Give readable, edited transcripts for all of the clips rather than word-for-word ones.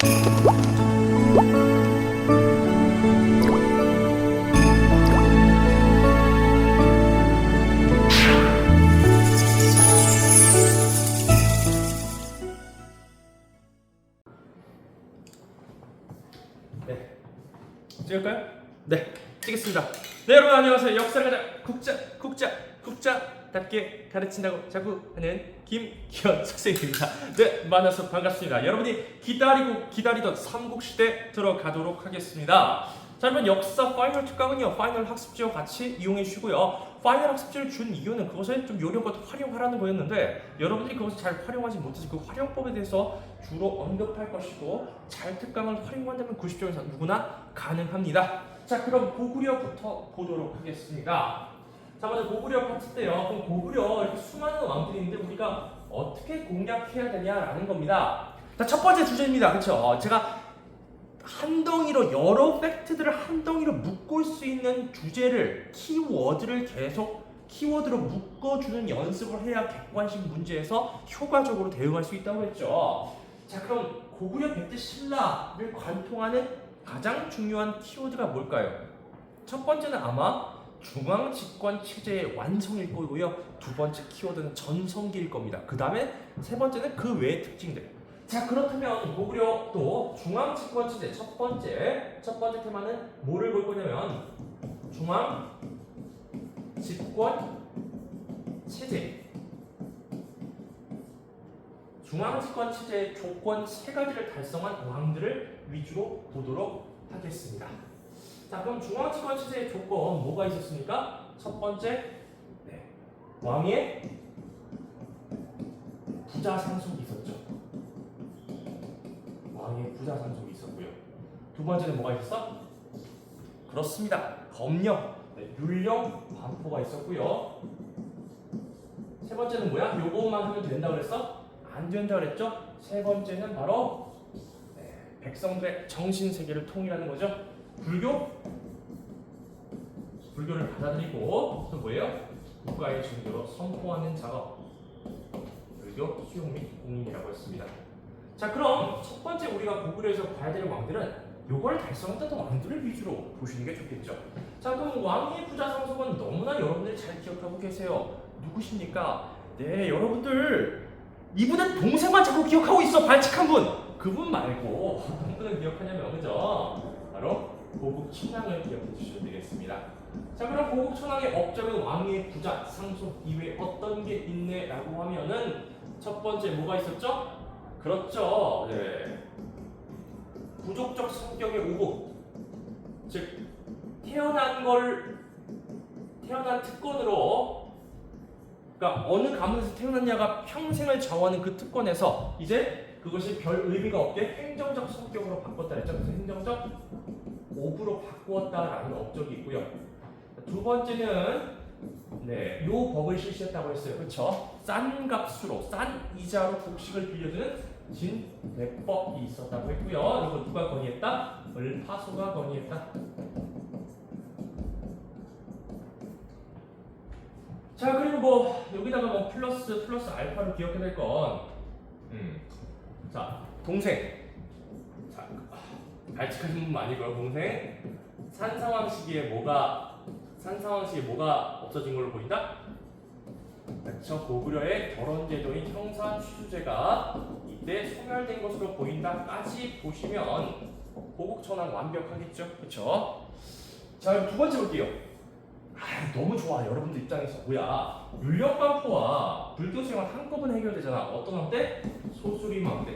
네, 찍을까요? 네, 찍겠습니다. 네, 여러분 안녕하세요. 역사를 가자 국자답게 가르친다고 자꾸 하는 김기현 선생님입니다. 네, 만나서 반갑습니다. 여러분이 기다리던 삼국시대 들어가도록 하겠습니다. 자, 여러분 역사 파이널 특강은요, 파이널 학습지와 같이 이용해 주시고요. 파이널 학습지를 준 이유는 그것을 좀 요령껏 활용하라는 거였는데 여러분들이 그것을 잘 활용하지 못해서 그 활용법에 대해서 주로 언급할 것이고, 잘 특강을 활용한다면 90점 이상 누구나 가능합니다. 자, 그럼 고구려부터 보도록 하겠습니다. 자, 먼저 고구려 파트 때요. 그럼 고구려 이렇게 수많은 왕들이 있는데 우리가 어떻게 공략해야 되냐라는 겁니다. 자, 첫 번째 주제입니다. 그렇죠? 제가 한 덩이로 여러 팩트들을 한 덩이로 묶을 수 있는 주제를, 키워드를 계속 키워드로 묶어주는 연습을 해야 객관식 문제에서 효과적으로 대응할 수 있다고 했죠. 자, 그럼 고구려 백제 신라를 관통하는 가장 중요한 키워드가 뭘까요? 첫 번째는 아마 중앙 집권 체제의 완성일 거고요. 두 번째 키워드는 전성기일 겁니다. 그 다음에 세 번째는 그 외의 특징들. 자, 그렇다면 고구려도 중앙 집권 체제 첫 번째 테마는 뭐를 볼 거냐면 중앙 집권 체제. 중앙 집권 체제의 조건 세 가지를 달성한 왕들을 위주로 보도록 하겠습니다. 자, 그럼 중앙 집권 체제의 조건 뭐가 있었습니까? 첫 번째, 왕의 부자 상속이 있었죠. 왕의 부자 상속이 있었고요. 두 번째는 뭐가 있었어? 그렇습니다. 법령, 율령, 반포가 있었고요. 세 번째는 뭐야? 요것만 하면 된다고 그랬어? 안 된다고 그랬죠? 세 번째는 바로 백성들의 정신 세계를 통일하는 거죠. 불교를 받아들이고 또 뭐예요? 국가의 종교로 선포하는 작업. 불교 수용 및 공인이라고 했습니다. 자, 그럼 첫 번째 우리가 고구려에서 봐야 될 왕들은 요걸 달성했던 왕들을 위주로 보시는 게 좋겠죠. 자, 그럼 왕의 부자 상속은 너무나 여러분들이 잘 기억하고 계세요. 누구십니까? 네, 여러분들 이분은 동생만 자꾸 기억하고 있어. 발칙한 분. 그분 말고 어떤 분을 기억하냐면 그죠? 바로 고국천왕을 기억해 주시면 되겠습니다. 자, 그럼 고국천왕의 업적은 왕의 부자 상속 이외에 어떤 게 있네라고 하면은 첫 번째 뭐가 있었죠? 그렇죠. 네. 부족적 성격의 오고, 즉 태어난 특권으로, 그러니까 어느 가문에서 태어났냐가 평생을 정하는 그 특권에서 이제 그것이 별 의미가 없게 행정적 성격으로 바꿨다 했죠. 그래서 행정적 오부로 바꾸었다라는 업적이 있고요. 두 번째는 요 법을 실시했다고 했어요. 그렇죠? 싼 값으로, 싼 이자로 곡식을 빌려주는 진대법이 있었다고 했고요. 이거 누가 건의했다? 을파소가 건의했다. 자, 그리고 뭐 여기다가 뭐 플러스 알파로 기억해야 될 건, 자, 동생. 자, 발칙하신 분 아니고요. 동생. 산상황 시기에 뭐가 없어진 걸로 보인다? 그렇죠. 고구려의 결혼제도인 형사취수제가 이때 소멸된 것으로 보인다까지 보시면 고국천왕 완벽하겠죠. 그렇죠. 자, 그럼 두 번째 볼게요. 너무 좋아. 여러분들 입장에서 뭐야? 율령반포와 불교생활 한꺼번에 해결되잖아. 어떤 왕때? 소수림왕 때.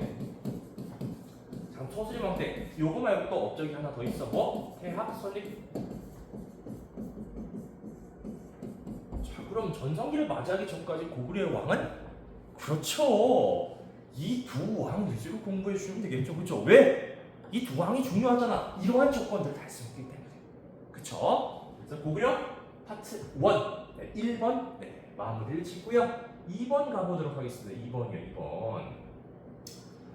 자, 소수림왕 때. 요거 말고 또 업적이 하나 더 있어. 뭐? 태학 설립. 그럼 전성기를 맞이하기 전까지 고구려의 왕은? 그렇죠. 이 두 왕 위주로 공부해 주시면 되겠죠. 그렇죠? 왜? 이 두 왕이 중요하잖아. 이러한 조건들을 달성했기 때문에. 그렇죠? 그래서 고구려 파트 1, 1번 마무리를 짓고요. 2번 가보도록 하겠습니다. 2번이요. 2번.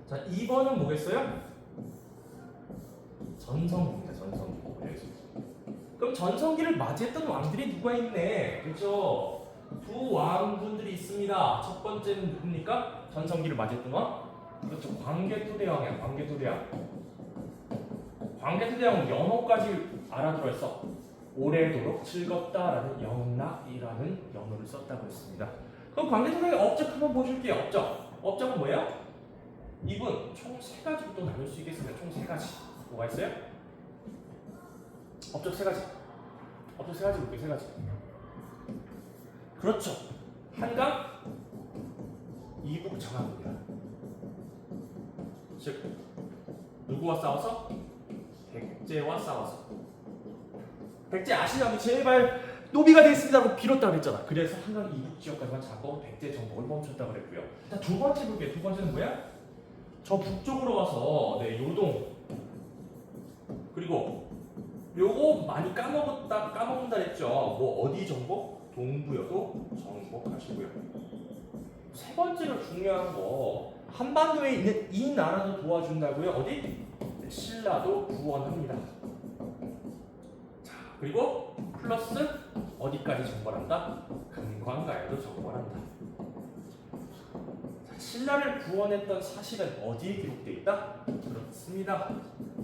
자, 2번은 뭐겠어요? 전성기입니다. 전성기. 그럼 전성기를 맞이했던 왕들이 누가 있네? 그렇죠? 두 왕분들이 있습니다. 첫 번째는 누굽니까? 전성기를 맞이했던 왕? 그렇죠. 광개토대왕이야. 광개토대왕. 광개토대왕은 연어까지 알아들어서 오래도록 즐겁다라는 영락이라는 연어를 썼다고 했습니다. 그럼 광개토대왕의 업적 한번 보여줄게요. 업적은 뭐예요? 입은 총 3가지로 또 나눌 수 있겠습니다. 총 3가지. 뭐가 있어요? 업적 3가지. 업적 3가지 볼게요. 3가지. 그렇죠. 한강, 이북 정합입니다. 즉 누구와 싸워서? 백제와 싸워서. 백제 아시나요? 제발 노비가 되겠습니다라고 빌었다고 했잖아. 그래서 한강 이북 지역까지만 잡고 백제 정복을 멈췄다고 그랬고요. 자, 두 번째 볼게요. 두 번째는 뭐야? 저 북쪽으로 가서 요동 그리고 요거 많이 까먹는다 했죠. 뭐 어디 정복? 동부여도 정복하시고요. 세 번째로 중요한 거 한반도에 있는 이 나라도 도와준다고요. 어디? 신라도 구원합니다. 자, 그리고 플러스 어디까지 정벌한다? 금관가에도 정벌한다. 자, 신라를 구원했던 사실은 어디에 기록되어 있다? 그렇습니다.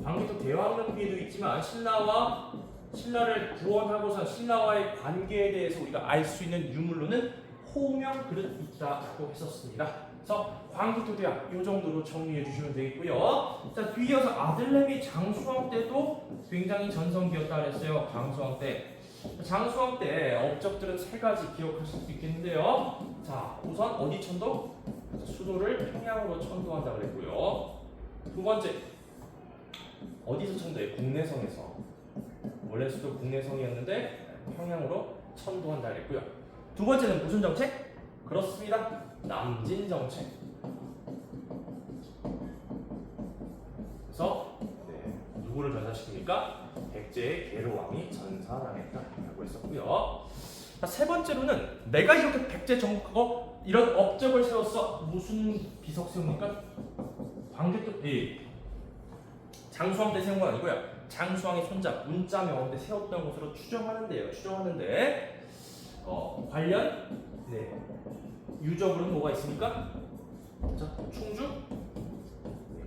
광개토 대왕릉비에도 있지만 신라를 구원하고서 신라와의 관계에 대해서 우리가 알 수 있는 유물로는 호명 그릇 있다라고 했었습니다. 그래서 광개토대왕 이 정도로 정리해 주시면 되겠고요. 자, 뒤이어서 아들내미 장수왕 때도 굉장히 전성기였다 그랬어요. 장수왕 때. 장수왕 때 업적들은 3가지 기억하실 수 있겠는데요. 자, 우선 어디 천도? 수도를 평양으로 천도한다 그랬고요. 두 번째, 어디서 천도해? 국내성에서. 원래 수도 국내성이었는데 평양으로 천도한다 그랬고요. 두 번째는 무슨 정책? 그렇습니다. 남진 정책. 그래서 누구를 전사시킵니까? 백제의 계로왕이 전사당했다라고 했었고요. 자, 세 번째로는 내가 이렇게 백제 정복하고 이런 업적을 세웠어. 무슨 비석 세웁니까? 장수왕 때 세운 건 아니고요. 장수왕의 손자 문자명원 때 세웠던 것으로 추정하는데 관련 유적으로는 뭐가 있습니까? 자, 충주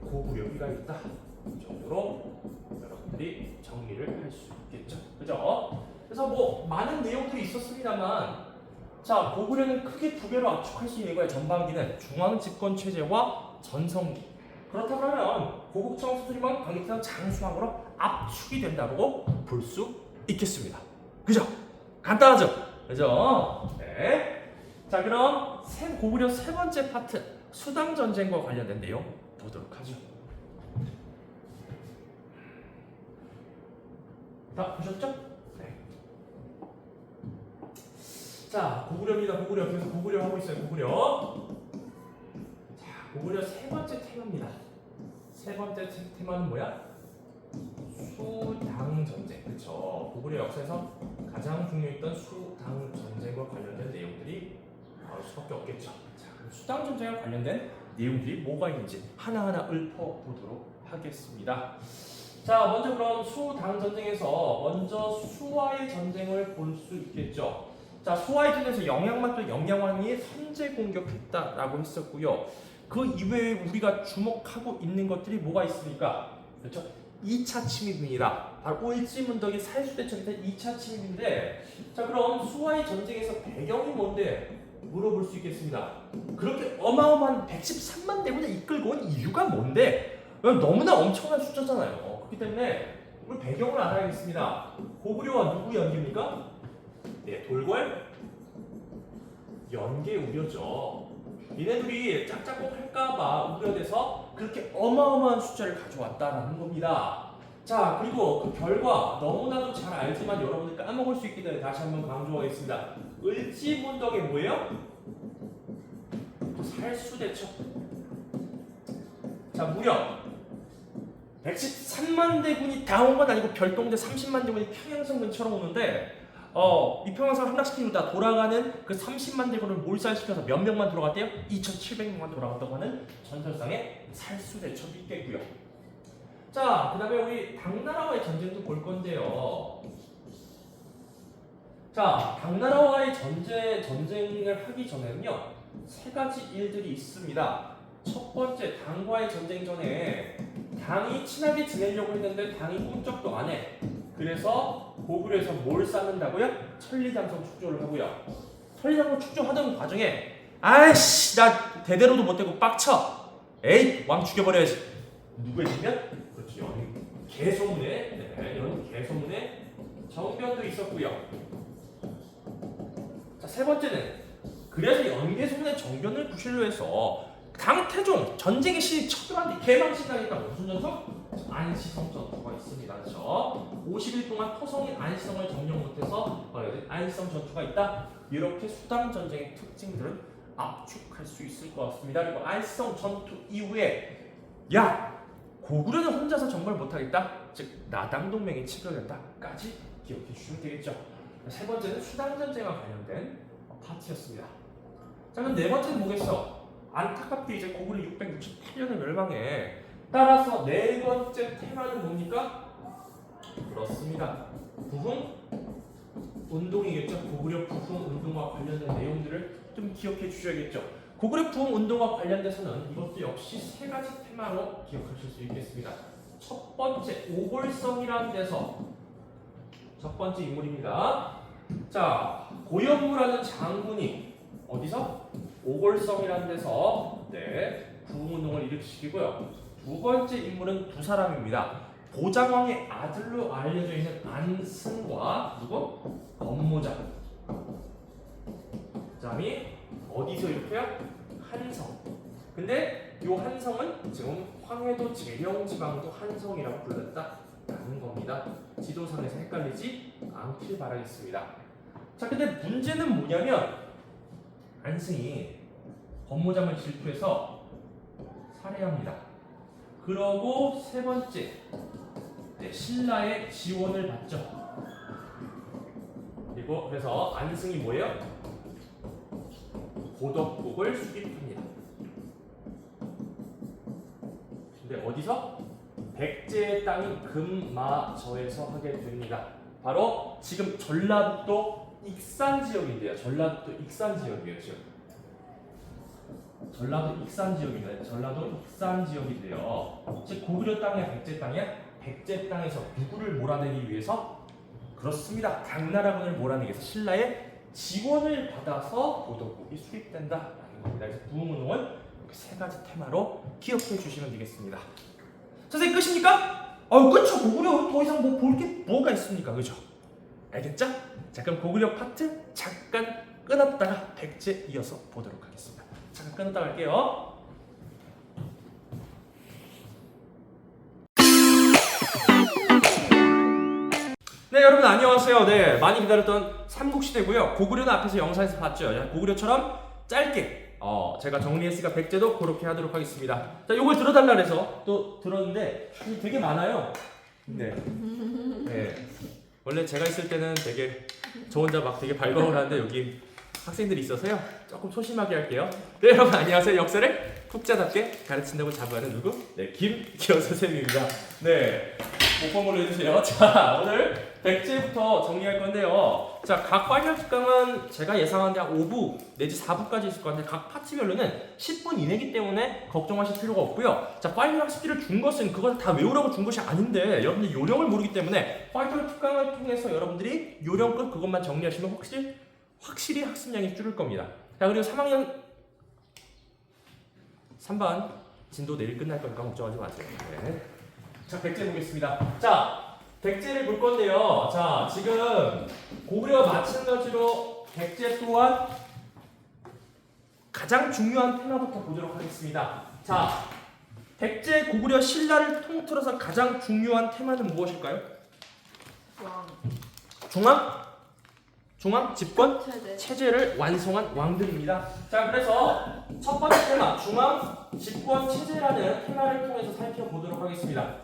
고구려비가 있다. 이 정도로 여러분들이 정리를 할 수 있겠죠. 그죠? 그래서 뭐 많은 내용들이 있었습니다만, 자, 고구려는 크게 2개로 압축할 수 있는 거예요. 전반기는 중앙 집권 체제와 전성기. 그렇다고 하면 고국청 수수리만 광개토대왕 장수왕으로 압축이 된다고 볼 수 있겠습니다. 그죠? 간단하죠? 그죠? 네. 자, 그럼 고구려 3번째 파트 수당 전쟁과 관련된 내용 보도록 하죠. 다 보셨죠? 네. 자, 고구려입니다. 고구려. 그래서 고구려 하고 있어요. 고구려. 자, 고구려 3번째 테마입니다. 3번째 테마는 뭐야? 수당 전쟁. 그렇죠. 고구려 역사에서 가장 중요했던 수당 전쟁과 관련된 내용들이 나올 수밖에 없겠죠. 자, 그럼 수당 전쟁과 관련된 내용들이 뭐가 있는지 하나하나 읊어보도록 하겠습니다. 자, 먼저 그럼 수당 전쟁에서 먼저 수와의 전쟁을 볼 수 있겠죠. 자, 수와의 전쟁에서 영양왕이 선제 공격했다라고 했었고요. 그 이외에 우리가 주목하고 있는 것들이 뭐가 있습니까? 그렇죠? 2차 침입입니다. 바로 을지문덕이 살수대첩의 2차 침입인데, 자, 그럼 수와의 전쟁에서 배경이 뭔데 물어볼 수 있겠습니다. 그렇게 어마어마한 113만 대군을 이끌고 온 이유가 뭔데? 너무나 엄청난 숫자잖아요. 그렇기 때문에 우리 배경을 알아야겠습니다. 고구려와 누구 연계입니까? 네, 돌궐 연계 우려죠. 얘네들이 짝짝꿍 할까봐 우려돼서 그렇게 어마어마한 숫자를 가져왔다는 겁니다. 자, 그리고 그 결과 너무나도 잘 알지만 여러분들 까먹을 수 있기 때문에 다시 한번 강조하겠습니다. 을지문덕이 뭐예요? 살수대첩. 자, 무려 113만 대군이 다 온 건 아니고 별동대 30만 대군이 평양성 근처로 오는데, 이 평양성 함락시키다 돌아가는 그 30만 대군을 몰살시켜서 몇 명만 돌아갔대요? 2,700명만 돌아갔다고 하는 전설상의 살수대첩이 있겠고요. 자, 그 다음에 우리 당나라와의 전쟁도 볼 건데요. 자, 당나라와의 전쟁을 하기 전에는요, 3가지 일들이 있습니다. 첫 번째 당과의 전쟁 전에 당이 친하게 지내려고 했는데 당이 꿈쩍도 안 해. 그래서 고구려에서 뭘 쌓는다고요? 천리장성 축조를 하고요. 천리장성 축조하던 과정에 아이씨 나 대대로도 못되고 빡쳐. 에이 왕 죽여버려야지. 누구의 지면? 그렇죠. 개소문에 이런 개소문에 정변도 있었고요. 자, 세 번째는 그래서 연개소문의 정변을 구실로 해서 당태종 전쟁의 신이 척결한데 개망신당했다. 무슨 전투? 안시성 전투가 있습니다. 그렇죠? 50일 동안 토성인 안시성을 점령 못해서 안시성 전투가 있다. 이렇게 수당 전쟁의 특징들을 압축할 수 있을 것 같습니다. 그리고 안시성 전투 이후에 야 고구려는 혼자서 정벌 못하겠다. 즉 나당 동맹이 체결된다까지 기억해 주시면 되겠죠. 세 번째는 수당 전쟁과 관련된 파트였습니다. 자 그럼 네 번째는 뭐겠어? 안타깝게 이제 고구려 668년에 멸망해. 따라서 네 번째 테마는 뭡니까? 그렇습니다. 부흥 운동이겠죠. 고구려 부흥 운동과 관련된 내용들을 좀 기억해 주셔야겠죠. 고구려 부흥 운동과 관련돼서는 이것도 역시 세 가지 테마로 기억하실 수 있겠습니다. 첫 번째 오골성이라는 데서 첫 번째 인물입니다. 자 고연무라는 장군이 어디서? 오골성이라는 데서 부흥운동을 일으키시고요. 두 번째 인물은 두 사람입니다. 보장왕의 아들로 알려져 있는 안승과 누구? 법모장. 그다음이 어디서 이렇게요? 한성. 근데 이 한성은 지금 황해도 재령지방도 한성이라고 불렀다라는 겁니다. 지도상에서 헷갈리지 않길 바라겠습니다. 자, 근데 문제는 뭐냐면 안승이 법모장을 질투해서 살해합니다. 그러고 세 번째 신라의 지원을 받죠. 그리고 그래서 안승이 뭐예요? 고덕국을 수립합니다. 근데 어디서? 백제의 땅인 금마저에서 하게 됩니다. 바로 지금 전라북도 익산 지역인데요. 전라북도 익산 지역이에요. 지금 전라도 익산 지역인데 전라도 익산 지역인데요. 즉 고구려 땅이야, 백제 땅이야? 백제 땅에서 누구를 몰아내기 위해서? 그렇습니다. 당나라군을 몰아내기 위해서 신라의 지원을 받아서 고덕국이 수립된다라는 겁니다. 그래서 부흥운동은 세 가지 테마로 기억해 주시면 되겠습니다. 선생님 끝입니까? 끝이죠. 고구려 더 이상 뭐 볼 게 뭐가 있습니까? 그죠? 알겠죠? 자 그럼 고구려 파트 잠깐 끊었다가 백제 이어서 보도록 하겠습니다. 잠깐 끊었다 갈게요. 네 여러분 안녕하세요. 네 많이 기다렸던 삼국시대고요. 고구려는 앞에서 영상에서 봤죠. 고구려처럼 짧게 제가 정리했으니까 백제도 그렇게 하도록 하겠습니다. 자 요걸 들어달라 그래서 또 들었는데 되게 많아요. 네. 원래 제가 있을 때는 되게 저 혼자 막 되게 발광을 하는데 여기 학생들이 있어서요. 조금 소심하게 할게요. 네 여러분 안녕하세요. 역사를 푹자답게 가르친다고 자부하는 누구? 네 김기현 선생님입니다. 네 목범으로 해주세요. 자 오늘 백제부터 정리할 건데요. 자 각 파이널 특강은 제가 예상하는데 한 5부 내지 4부까지 있을 것 같은데 각 파트별로는 10분 이내이기 때문에 걱정하실 필요가 없고요. 자 파이널 학습지를 준 것은 그걸 다 외우라고 준 것이 아닌데 여러분들 요령을 모르기 때문에 파이널 특강을 통해서 여러분들이 요령껏 그것만 정리하시면 확실히 학습량이 줄을 겁니다. 자 그리고 3학년 3반 진도 내일 끝날 거니까 걱정하지 마세요. 네. 자 백제 보겠습니다. 자 백제를 볼 건데요. 자 지금 고구려와 마찬가지로 백제 또한 가장 중요한 테마부터 보도록 하겠습니다. 자 백제 고구려 신라를 통틀어서 가장 중요한 테마는 무엇일까요? 중앙 집권 체제를 완성한 왕들입니다. 자 그래서 첫 번째 테마 중앙 집권 체제라는 테마를 통해서 살펴보도록 하겠습니다.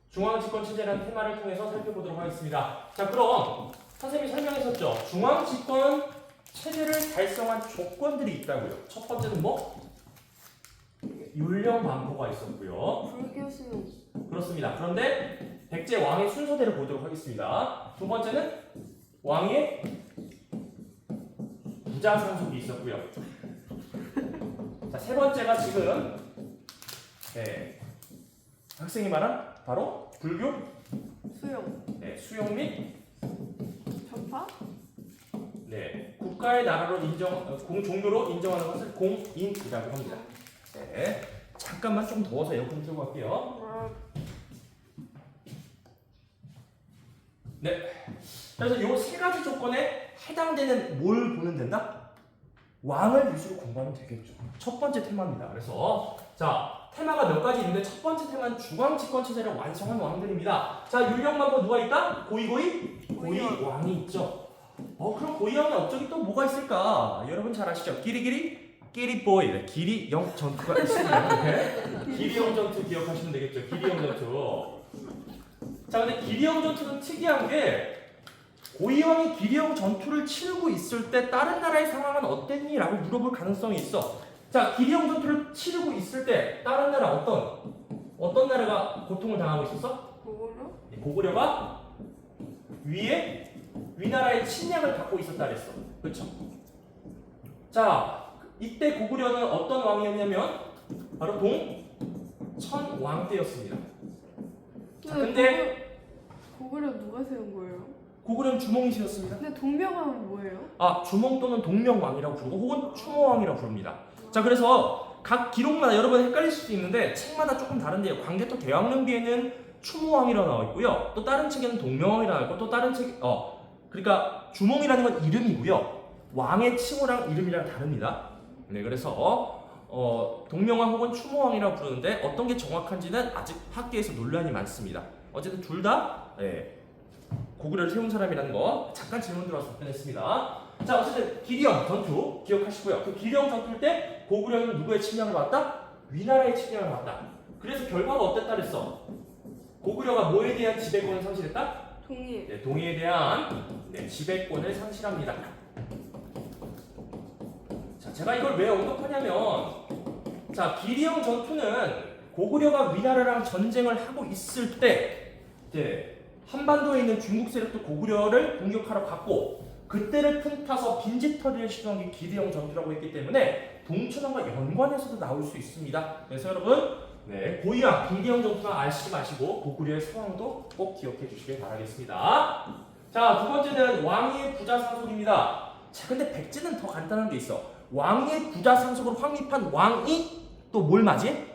중앙 집권 체제라는 테마를 통해서 살펴보도록 하겠습니다. 자 그럼 선생님이 설명했었죠. 중앙 집권 체제를 달성한 조건들이 있다고요. 첫 번째는 뭐? 율령 반포가 있었고요. 불교수용. 그렇습니다. 그런데 백제 왕의 순서대로 보도록 하겠습니다. 두 번째는 왕의 부자 상속이 있었고요. 자, 세 번째가 지금 학생이 말한 바로 불교 수용. 수용 및 전파. 국가의 나라로 종교로 인정하는 것을 공인이라고 합니다. 잠깐만 좀 더워서 에어컨 틀고 갈게요. 그래서 이 세 가지 조건에 해당되는 뭘 보면 된다? 왕을 위주로 공부하면 되겠죠. 첫 번째 테마입니다. 그래서 자, 테마가 몇 가지 있는데 첫 번째 테마는 주광 집권 체제를 완성한 왕들입니다. 자, 율령만보 누가 있다? 고이왕이 있죠. 그럼 고이왕의 업적이 또 뭐가 있을까? 여러분 잘 아시죠? 끼리보이, 기리영 전투가 있습니다. 기리영 전투 기억하시면 되겠죠. 기리영 전투. 자, 근데 기리영 전투는 특이한 게 고이왕이 기리영 전투를 치르고 있을 때 다른 나라의 상황은 어땠니? 라고 물어볼 가능성이 있어. 자, 기리영 전투를 치르고 있을 때 다른 나라 어떤 나라가 고통을 당하고 있었어? 고구려? 고구려가 위나라의 침략을 받고 있었다 그랬어. 그렇죠? 자, 이때 고구려는 어떤 왕이었냐면 바로 동천왕 때였습니다. 자, 근데 고구려 누가 세운 거예요? 고구려는 주몽이 세웠습니다. 근데 동명왕은 뭐예요? 주몽 또는 동명왕이라고 부르고 혹은 추모왕이라고 부릅니다. 자, 그래서 각 기록마다 여러분 헷갈릴 수도 있는데 책마다 조금 다른데요. 광개토 대왕릉비에는 추모왕이라고 나와 있고요. 또 다른 책에는 동명왕이라고 나와 있고 또 다른 책 그러니까 주몽이라는 건 이름이고요. 왕의 칭호랑 이름이랑 다릅니다. 그래서 동명왕 혹은 추모왕이라고 부르는데 어떤 게 정확한지는 아직 학계에서 논란이 많습니다. 어쨌든 둘 다 고구려를 세운 사람이라는 거 잠깐 질문 들어와서 답변했습니다. 자, 어쨌든 기리영 전투 기억하시고요. 그 기리영 전투 때 고구려는 누구의 침략을 받았다? 위나라의 침략을 받았다. 그래서 결과가 어땠다 그랬어? 고구려가 뭐에 대한 지배권을 상실했다? 동일. 동해에 대한 지배권을 상실합니다. 자, 제가 이걸 왜 언급하냐면 자, 기리영 전투는 고구려가 위나라랑 전쟁을 하고 있을 때 한반도에 있는 중국 세력도 고구려를 공격하러 갔고 그때를 틈타서 빈집털이를 시도한 게 기리영 전투라고 했기 때문에 동천왕과 연관해서도 나올 수 있습니다. 그래서 여러분 고이왕, 기리영 전투만 아시지 마시고 고구려의 상황도 꼭 기억해 주시길 바라겠습니다. 자, 두 번째는 왕위의 부자상속입니다. 자, 근데 백제는 더 간단한 게 있어. 왕위의 부자상속으로 확립한 왕이 또 뭘 맞이해?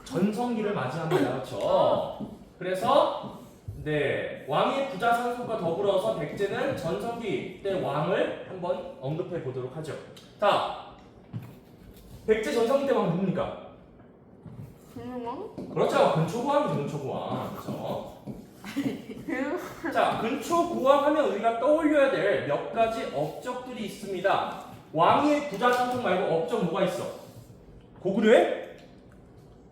전성기를 맞이합니다. 그렇죠? 그래서 왕의 부자상속과 더불어서 백제는 전성기 때 왕을 한번 언급해 보도록 하죠. 자, 백제 전성기 때 왕 누굽니까? 동명왕? 그렇죠. 근초고왕이죠. 근초고왕. 그렇죠. 자, 근초고왕 하면 우리가 떠올려야 될 몇 가지 업적들이 있습니다. 왕의 부자상속 말고 업적 뭐가 있어? 고구려의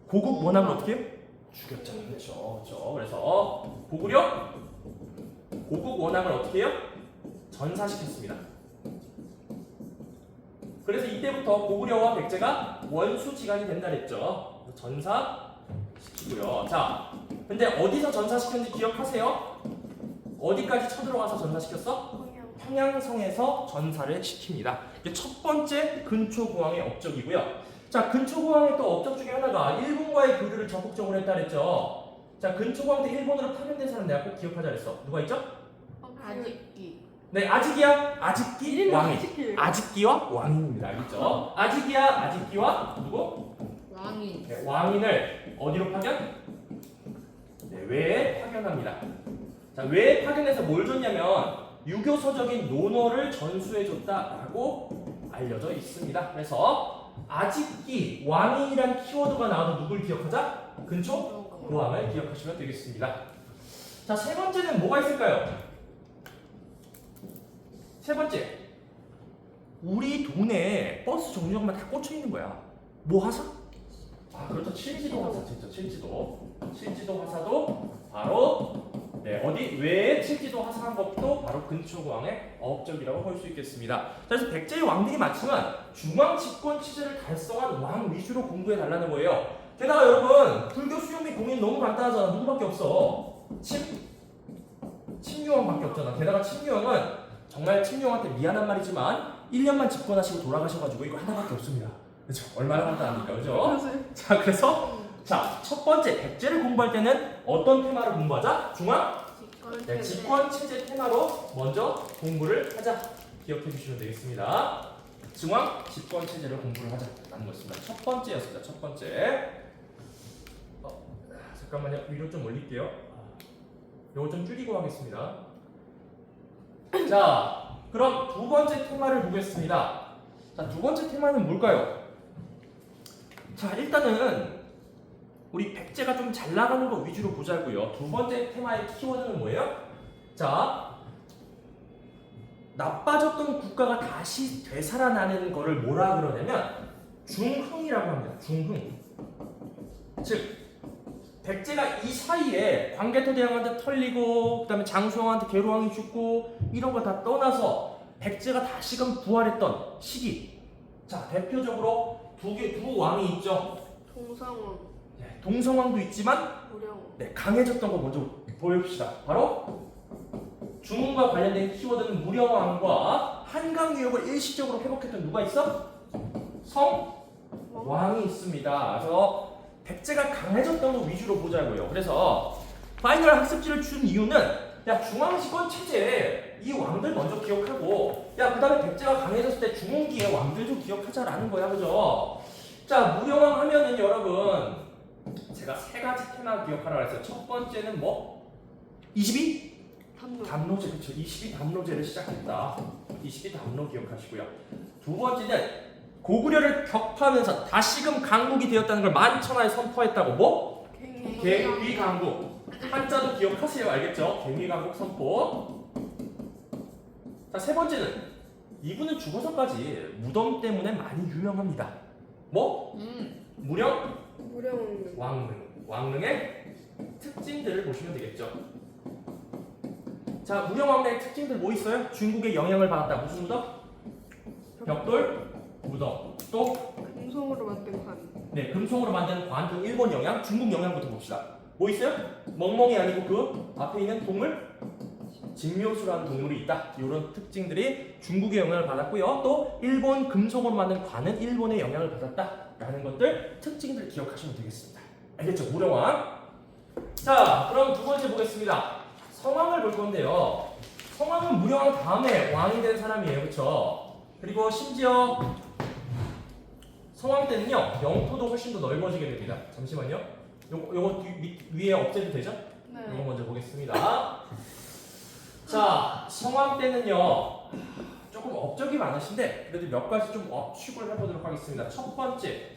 고국 원함을 어떻게 해요? 죽였잖아요. 그렇죠. 그래서 고구려 고국 원함을 어떻게 해요? 전사시켰습니다. 그래서 이때부터 고구려와 백제가 원수지간이 된다 그랬죠. 전사시키고요. 자, 근데 어디서 전사시켰는지 기억하세요? 어디까지 쳐들어가서 전사시켰어? 평양성에서 전사를 시킵니다. 이게 첫 번째 근초고왕의 업적이고요. 자, 근초고왕의 또 업적 중에 하나가 일본과의 교류를 적극적으로 했다 그랬죠. 자, 근초고왕 때 일본으로 파견된 사람 내가 꼭 기억하자 그랬어. 누가 있죠? 아직기. 아직이야. 아직기 왕이. 아직기와 왕인입니다. 알겠죠? 아직기와 누구? 왕인. 왕인을 어디로 파견? 외에 파견합니다. 자, 외에 파견해서 뭘 줬냐면 유교서적인 논어를 전수해줬다라고 알려져 있습니다. 그래서 아직기, 왕인이란 키워드가 나와도 누굴 기억하자? 근초 고왕을 기억하시면 되겠습니다. 자, 세 번째는 뭐가 있을까요? 세 번째, 우리 동네에 버스 정류장만 다 꽂혀 있는 거야. 뭐 화사? 그렇죠. 칠지도 화사, 진짜 칠지도 화사도 바로 어디 외에 칠지도 화사한 것도 바로 근초고왕의 업적이라고 볼 수 있겠습니다. 자, 그래서 백제의 왕들이 많지만 중앙 집권 체제를 달성한 왕 위주로 공부해 달라는 거예요. 게다가 여러분 불교 수용 및 공인 너무 간단하잖아. 누구밖에 없어? 침유왕밖에 없잖아. 게다가 침유왕은 정말 침유왕한테 미안한 말이지만 1년만 집권하시고 돌아가셔가지고 이거 하나밖에 없습니다. 그죠? 얼마나 간단합니까, 그죠? 자, 그래서 자, 첫 번째 백제를 공부할 때는 어떤 테마를 공부하자? 중앙 네, 집권 체제 테마로 먼저 공부를 하자. 기억해 주시면 되겠습니다. 중앙 집권 체제를 공부를 하자라는 것입니다. 첫 번째였습니다. 첫 번째. 잠깐만요. 위로 좀 올릴게요. 이거 좀 줄이고 하겠습니다. 자, 그럼 두 번째 테마를 보겠습니다. 자, 두 번째 테마는 뭘까요? 자, 일단은 우리 백제가 좀 잘 나가는 거 위주로 보자고요. 두 번째 테마의 키워드는 뭐예요? 자, 나빠졌던 국가가 다시 되살아나는 거를 뭐라 그러냐면 중흥이라고 합니다. 중흥. 즉 백제가 이 사이에 광개토 대왕한테 털리고 그다음에 장수왕한테 계로왕이 죽고 이런 거 다 떠나서 백제가 다시금 부활했던 시기. 자, 대표적으로 두 왕이 있죠. 동상왕, 네, 동성왕도 있지만 무령왕. 네, 강해졌던 거 먼저 보여봅시다. 바로 중흥과 관련된 키워드는 무령왕과 한강 유역을 일시적으로 회복했던 누가 있어? 성왕이 있습니다. 그래서 백제가 강해졌던 거 위주로 보자고요. 그래서 파이널 학습지를 준 이유는 야, 중앙집권 체제에 이 왕들 먼저 기억하고 야, 그 다음에 백제가 강해졌을 때 중흥기의 왕들도 기억하자라는 거야. 그죠? 자, 무령왕 하면은 여러분 제가 세 가지 테마 기억하라고 했어요. 첫 번째는 뭐? 22? 담로. 담로제. 그쵸. 22 담로제를 시작했다. 22 담로 기억하시고요. 두 번째는 고구려를 격파하면서 다시금 강국이 되었다는 걸 만천하에 선포했다고. 뭐? 갱위강국. 한자도 기억하세요. 알겠죠? 갱위강국 선포. 자, 세 번째는 이분은 죽어서까지 무덤 때문에 많이 유명합니다. 뭐? 무령 무령왕. 왕릉. 왕릉의 특징들을 보시면 되겠죠. 자, 무령왕릉의 특징들 뭐 있어요? 중국의 영향을 받았다. 무슨 무덤? 벽돌 무덤. 또 금속으로 만든 관. 네, 금속으로 만든 관. 또 일본 영향, 중국 영향부터 봅시다. 뭐 있어요? 멍멍이 아니고 그 앞에 있는 동물? 진묘수라는 동물이 있다. 이런 특징들이 중국의 영향을 받았고요. 또 일본 금속으로 만든 관은 일본의 영향을 받았다라는 것들 특징들 기억하시면 되겠습니다. 알겠죠? 무령왕. 자, 그럼 두 번째 보겠습니다. 성왕을 볼 건데요. 성왕은 무령왕 다음에 왕이 된 사람이에요. 그렇죠? 그리고 심지어 성왕 때는요, 영토도 훨씬 더 넓어지게 됩니다. 잠시만요. 요거 위에 업데이트 되죠? 네. 이거 먼저 보겠습니다. 자, 성왕 때는요 조금 업적이 많으신데 그래도 몇 가지 좀 업축을 해보도록 하겠습니다. 첫 번째,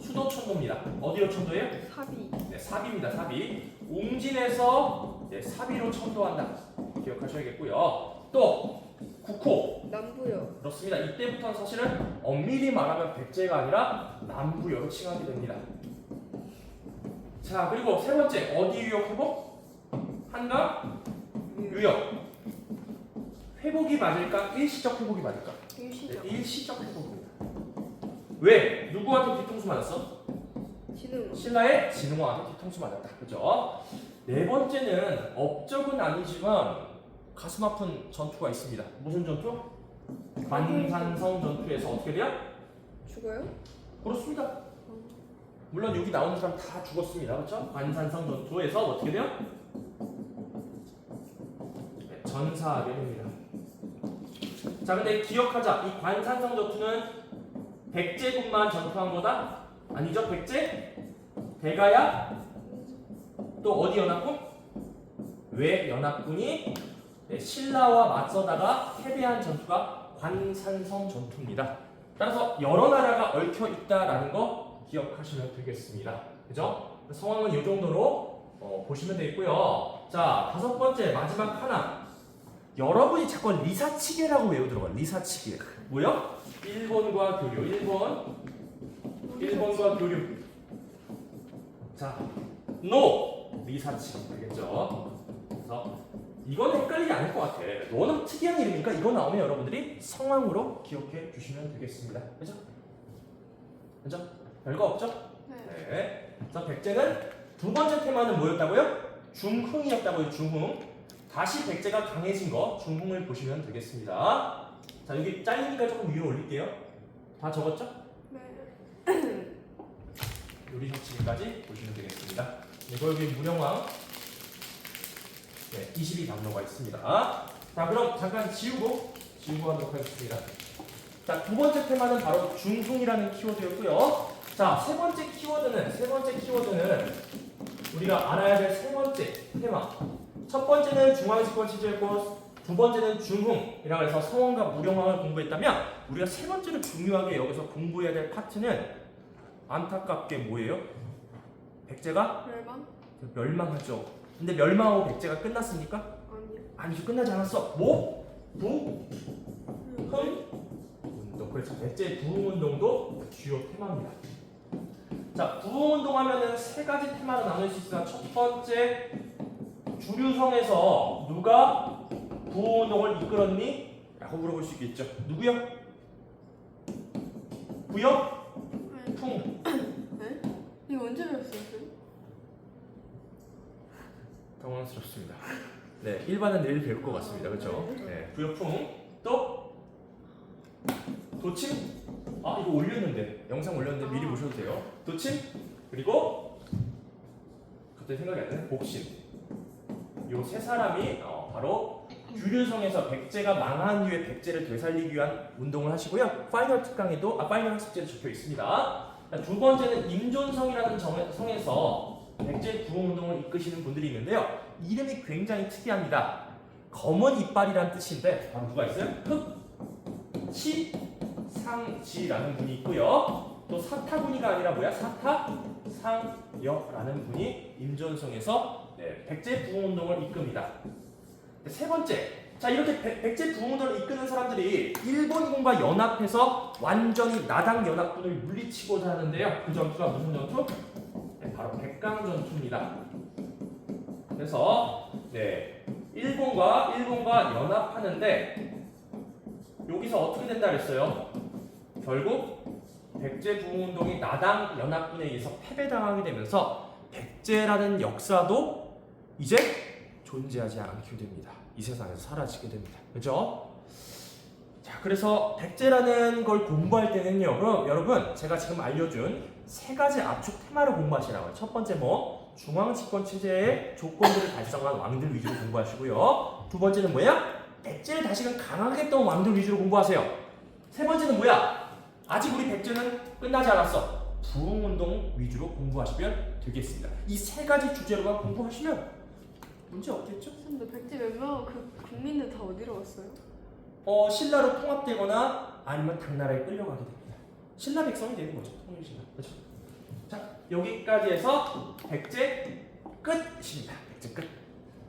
수도 천도입니다. 어디로 천도해요? 사비. 네, 사비입니다. 사비. 웅진에서 네, 사비로 천도한다. 기억하셔야겠고요. 또 국호. 남부요. 그렇습니다. 이때부터는 사실은 엄밀히 말하면 백제가 아니라 남부여로 칭하게 됩니다. 자, 그리고 세 번째, 어디 유역 회복? 한강 유역. 회복이 맞을까? 일시적 회복이 맞을까? 일시적. 네, 일시적 회복입니다. 왜? 누구한테 뒤통수 맞았어? 진흥. 신라의 진흥왕한테 뒤통수 맞았다. 그죠? 네 번째는 업적은 아니지만 가슴 아픈 전투가 있습니다. 무슨 전투? 관산성 전투에서 어떻게 돼요? 죽어요? 그렇습니다. 물론 여기 나오는 사람 다 죽었습니다. 그렇죠? 관산성 전투에서 어떻게 돼요? 네, 전사하게 됩니다. 자, 근데 기억하자. 이 관산성 전투는 백제군만 전투한 거다? 아니죠? 백제? 대가야? 또 어디 연합군? 외 연합군이 네, 신라와 맞서다가 패배한 전투가 관산성 전투입니다. 따라서 여러 나라가 얽혀 있다라는 거 기억하시면 되겠습니다. 그죠? 성황은 이 정도로 보시면 되겠고요. 자, 다섯 번째 마지막 하나. 여러분이 자꾸 리사치게라고 외우더라고. 리사치게. 뭐요? 일본과 교류. 일본과 교류. 자, 노 리사치게. 알겠죠? 그래서 이건 헷갈리지 않을 것 같아. 너는 특이한 이름이니까 이거 나오면 여러분들이 성황으로 기억해 주시면 되겠습니다. 그죠? 그죠? 별거 없죠? 네. 그래서 백제는 두 번째 테마는 뭐였다고요? 중흥이었다고요. 중흥. 다시 백제가 강해진 거 중흥을 보시면 되겠습니다. 자, 여기 잘리니까 조금 위로 올릴게요. 다 적었죠? 요리정치까지 보시면 되겠습니다. 그리고 여기 무령왕 22강로가 있습니다. 자, 그럼 잠깐 지우고 하도록 하겠습니다. 자, 두 번째 테마는 바로 중흥이라는 키워드였고요. 자, 세 번째 키워드는 우리가 알아야 될 세 번째 테마. 첫 번째는 중앙집권 체제였고 두 번째는 중흥이라고 해서 성왕과 무령왕을 공부했다면 우리가 세 번째로 중요하게 여기서 공부해야 될 파트는 안타깝게 뭐예요? 백제가 멸망? 멸망하죠. 근데 멸망하고 백제가 끝났습니까? 아니요. 아니죠. 끝나지 않았어. 뭐? 부? 흥? 운동. 그렇죠. 백제 부흥운동도 주요 테마입니다. 자, 부흥운동 하면은 세 가지 테마로 나눌 수 있으나 첫 번째 주류성에서 누가 부흥운동을 이끌었니? 라고 물어볼 수 있겠죠. 누구요? 부여? 네. 풍. 네? 이거 언제 배웠어요? 당황스럽습니다. 네, 일반은 내일 배울 것 같습니다. 그렇죠? 네, 부여풍 또 도침. 아, 이거 올렸는데 영상 올렸는데 미리 보셔도 돼요. 도침 그리고 갑자기 생각이 안 나네. 복심. 요 세 사람이 바로 유류성에서 백제가 망한 후에 백제를 되살리기 위한 운동을 하시고요. 파이널 특강에도 파이널 학습제에 적혀 있습니다. 두 번째는 임존성이라는 성에서 백제 부흥운동을 이끄시는 분들이 있는데요. 이름이 굉장히 특이합니다. 검은 이빨이라는 뜻인데 바로 누가 있어요? 흑치상지라는 분이 있고요. 또 사타구니가 아니라 뭐야? 사타상여라는 분이 임존성에서 백제 부흥운동을 이끕니다. 세 번째, 자 이렇게 백제 부흥운동을 이끄는 사람들이 일본군과 연합해서 완전히 나당 연합군을 물리치고자 하는데요. 그 전투가 무슨 전투? 바로 백강전투입니다. 그래서 일본과 연합하는데 여기서 어떻게 된다 그랬어요? 결국 백제 부흥운동이 나당 연합군에 의해서 패배당하게 되면서 백제라는 역사도 이제 존재하지 않게 됩니다. 이 세상에서 사라지게 됩니다. 그렇죠? 자, 그래서 백제라는 걸 공부할 때는요. 그럼 여러분 제가 지금 알려준 세 가지 압축 테마를 공부하시라고요. 첫 번째 중앙 집권 체제의 조건들을 달성한 왕들 위주로 공부하시고요. 두 번째는 뭐야? 백제를 다시금 강하게 했던 왕들 위주로 공부하세요. 세 번째는 뭐야? 아직 우리 백제는 끝나지 않았어. 부흥운동 위주로 공부하시면 되겠습니다. 이 세 가지 주제로만 공부하시면 문제 없겠죠? 근데 백제 멸망 그 국민들 다 어디로 갔어요? 신라로 통합되거나 아니면 당나라에 끌려가게 됩니다. 신라 백성이 되는 거죠. 통일신라. 그렇죠? 자, 여기까지 해서 백제 끝입니다. 백제 끝.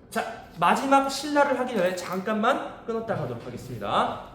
자, 마지막 신라를 하기 전에 잠깐만 끊었다 가도록 하겠습니다.